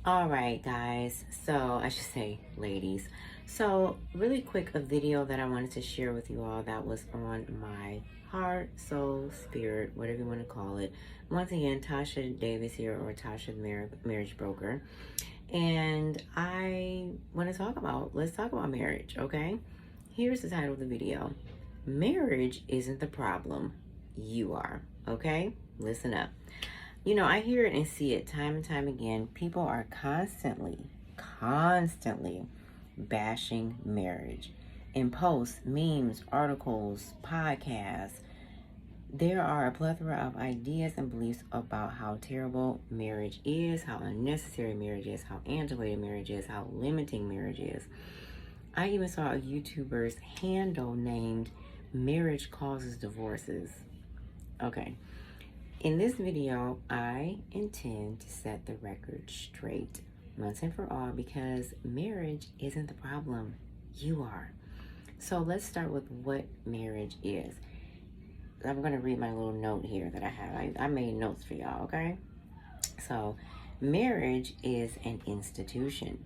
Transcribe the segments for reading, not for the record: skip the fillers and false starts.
All right, guys. So I should say, ladies. So, really quick, a video that I wanted to share with you all that was on my heart, soul, spirit, whatever you want to call it. Once again, Tasha Davis here, or Tasha the Marriage Broker. And I want to let's talk about marriage, okay? Here's the title of the video. Marriage isn't the problem. You are, okay? Listen up. I hear it and see it time and time again. People are constantly bashing marriage in posts, memes, articles, podcasts. There are a plethora of ideas and beliefs about how terrible marriage is, how unnecessary marriage is, how antiquated marriage is, how limiting marriage is. I even saw a YouTuber's handle named Marriage Causes Divorces. Okay. In this video, I intend to set the record straight once and for all because marriage isn't the problem. You are. So let's start with what marriage is. I'm going to read my little note here that I have. I made notes for y'all, okay? So, marriage is an institution.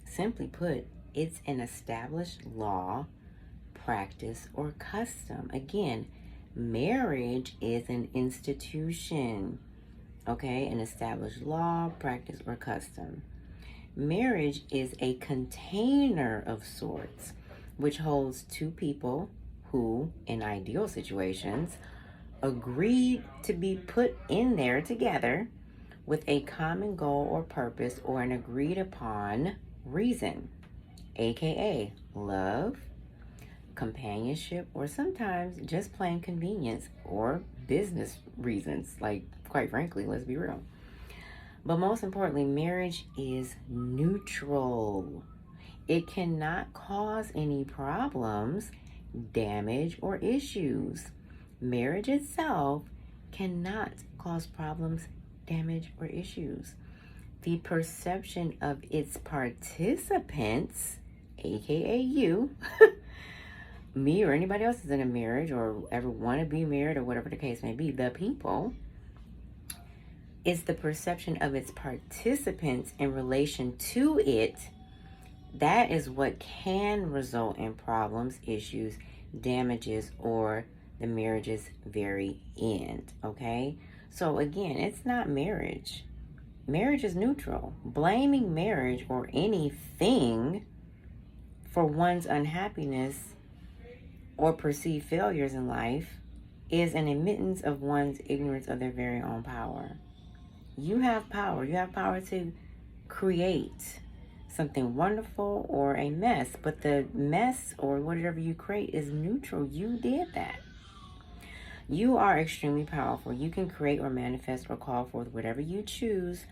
Simply put, it's an established law, practice, or custom. Again, marriage is an institution, okay? An established law, practice, or custom. Marriage is a container of sorts, which holds two people who, in ideal situations, agreed to be put in there together with a common goal or purpose or an agreed upon reason, aka love, companionship, or sometimes just plain convenience or business reasons. Like, quite frankly, let's be real. But most importantly, marriage is neutral. It cannot cause any problems, damage, or issues. Marriage itself cannot cause problems, damage, or issues. The perception of its participants, aka you, me or anybody else is in a marriage or ever want to be married or whatever the case may be, the people, it's the perception of its participants in relation to it that is what can result in problems, issues, damages, or the marriage's very end, okay? So again, it's not marriage. Marriage is neutral. Blaming marriage or anything for one's unhappiness or perceived failures in life is an admittance of one's ignorance of their very own power. You have power. You have power to create something wonderful or a mess, but the mess or whatever you create is neutral. You did that. You are extremely powerful. You can create or manifest or call forth whatever you choose,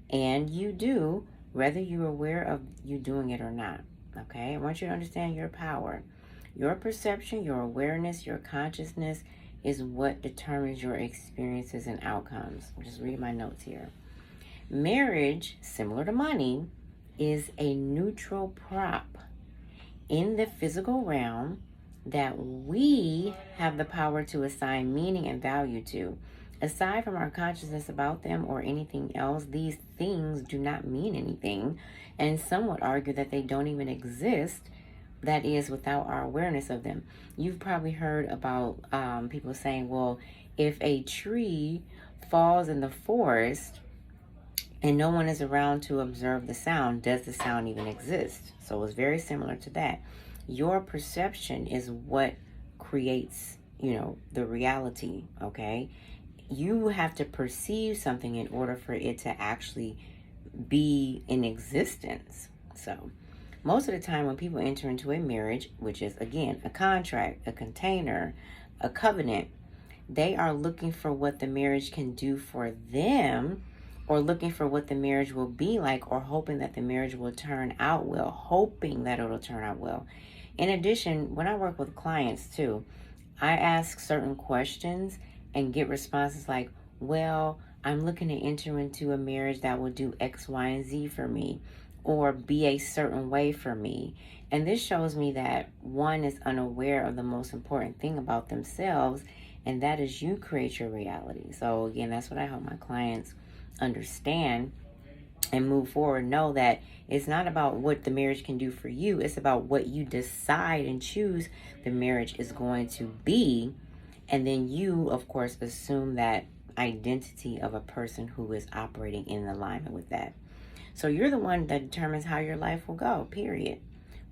and you do, whether you're aware of you doing it or not. Okay? I want you to understand your power. Your perception, your awareness, your consciousness is what determines your experiences and outcomes. Just read my notes here. Marriage, similar to money, is a neutral prop in the physical realm that we have the power to assign meaning and value to. Aside from our consciousness about them or anything else, these things do not mean anything, and some would argue that they don't even exist, that is, without our awareness of them. You've probably heard about people saying, well, if a tree falls in the forest and no one is around to observe the sound, does the sound even exist? So it's very similar to that. Your perception is what creates, the reality, okay? You have to perceive something in order for it to actually be in existence. So most of the time when people enter into a marriage, which is, again, a contract, a container, a covenant, they are looking for what the marriage can do for them, or looking for what the marriage will be like, or hoping that the marriage will turn out well, hoping that it'll turn out well. In addition, when I work with clients too, I ask certain questions and get responses like, well, I'm looking to enter into a marriage that will do X, Y, and Z for me, or be a certain way for me. And this shows me that one is unaware of the most important thing about themselves, and that is you create your reality. So again, that's what I help my clients understand and move forward, know that it's not about what the marriage can do for you. It's about what you decide and choose the marriage is going to be. And then you, of course, assume that identity of a person who is operating in alignment with that. So you're the one that determines how your life will go, period.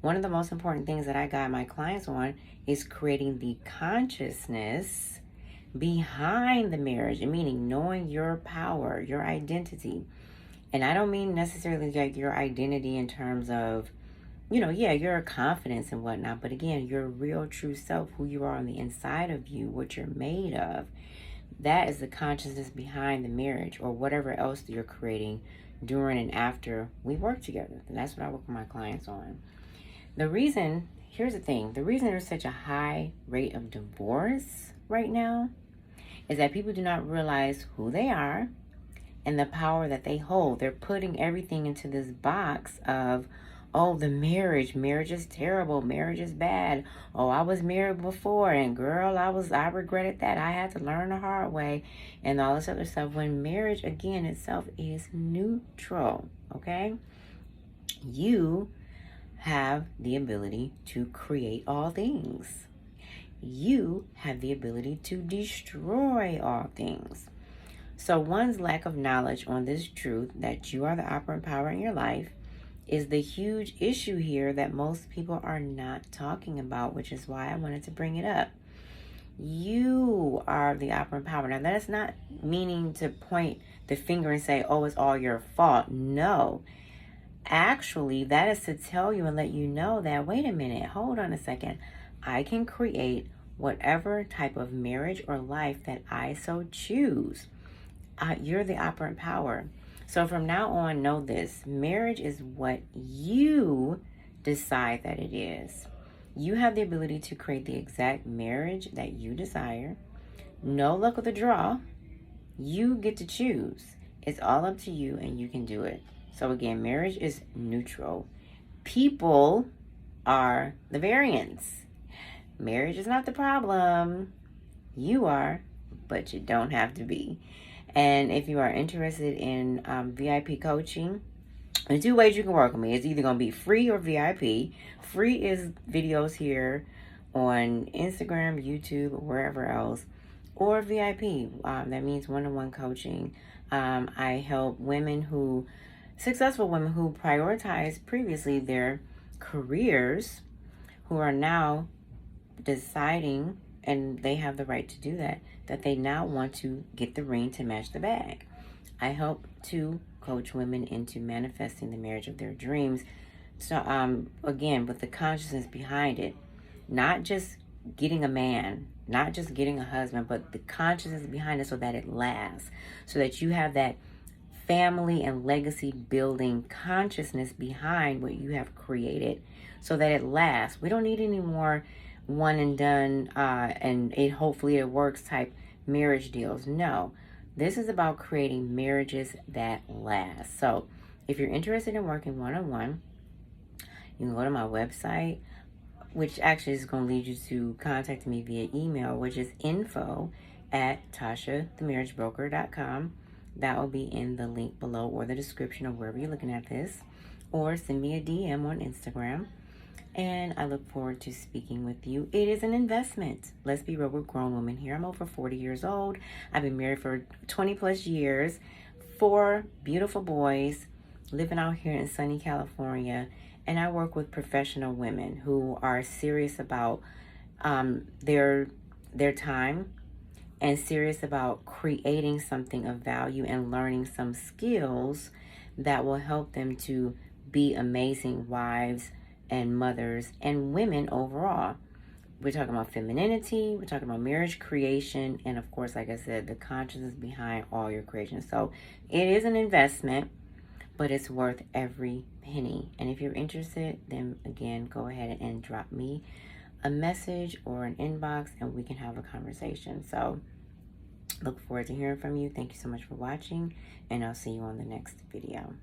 One of the most important things that I guide my clients on is creating the consciousness behind the marriage, meaning knowing your power, your identity. And I don't mean necessarily like your identity in terms of, your confidence and whatnot, but again, your real true self, who you are on the inside of you, what you're made of. That is the consciousness behind the marriage or whatever else you're creating during and after we work together. And that's what I work with my clients on. Here's the thing, the reason there's such a high rate of divorce right now is that people do not realize who they are and the power that they hold. They're putting everything into this box of, oh, the marriage is terrible, marriage is bad. Oh, I was married before, and girl, I regretted that. I had to learn the hard way, and all this other stuff. When marriage, again, itself is neutral, okay? You have the ability to create all things. You have the ability to destroy all things. So one's lack of knowledge on this truth that you are the operant power in your life is the huge issue here that most people are not talking about, which is why I wanted to bring it up. You are the operant power. Now, that is not meaning to point the finger and say, oh, it's all your fault. No. Actually, that is to tell you and let you know that, wait a minute, hold on a second. I can create whatever type of marriage or life that I so choose. You're the operant power. So from now on, know this. Marriage is what you decide that it is. You have the ability to create the exact marriage that you desire. No luck of the draw. You get to choose. It's all up to you, and you can do it. So again, marriage is neutral. People are the variance. Marriage is not the problem. You are, but you don't have to be. And if you are interested in VIP coaching, there's 2 ways you can work with me. It's either going to be free or VIP. Free is videos here on Instagram, YouTube, or wherever else. Or VIP. That means one-on-one coaching. I help successful women who prioritized previously their careers, who are now deciding, and they have the right to do that they now want to get the ring to match the bag. I help to coach women into manifesting the marriage of their dreams. So again, with the consciousness behind it, not just getting a man, not just getting a husband, but the consciousness behind it so that it lasts, so that you have that family and legacy building consciousness behind what you have created so that it lasts. We don't need any more one and done and hopefully it works type marriage deals. No, this is about creating marriages that last. So if you're interested in working one-on-one, you can go to my website, which actually is going to lead you to contact me via email, which is info@tashathemarriagebroker.com. That will be in the link below or the description of wherever you're looking at this, or send me a DM on Instagram. And I look forward to speaking with you. It is an investment. Let's be real, we're grown women here. I'm over 40 years old. I've been married for 20 plus years, 4 beautiful boys, living out here in sunny California. And I work with professional women who are serious about their time and serious about creating something of value and learning some skills that will help them to be amazing wives and mothers and women overall. We're talking about femininity, we're talking about marriage creation, and of course, like I said, the consciousness behind all your creations. So it is an investment, but it's worth every penny. And if you're interested, then again, go ahead and drop me a message or an inbox and we can have a conversation. So look forward to hearing from you. Thank you so much for watching, and I'll see you on the next video.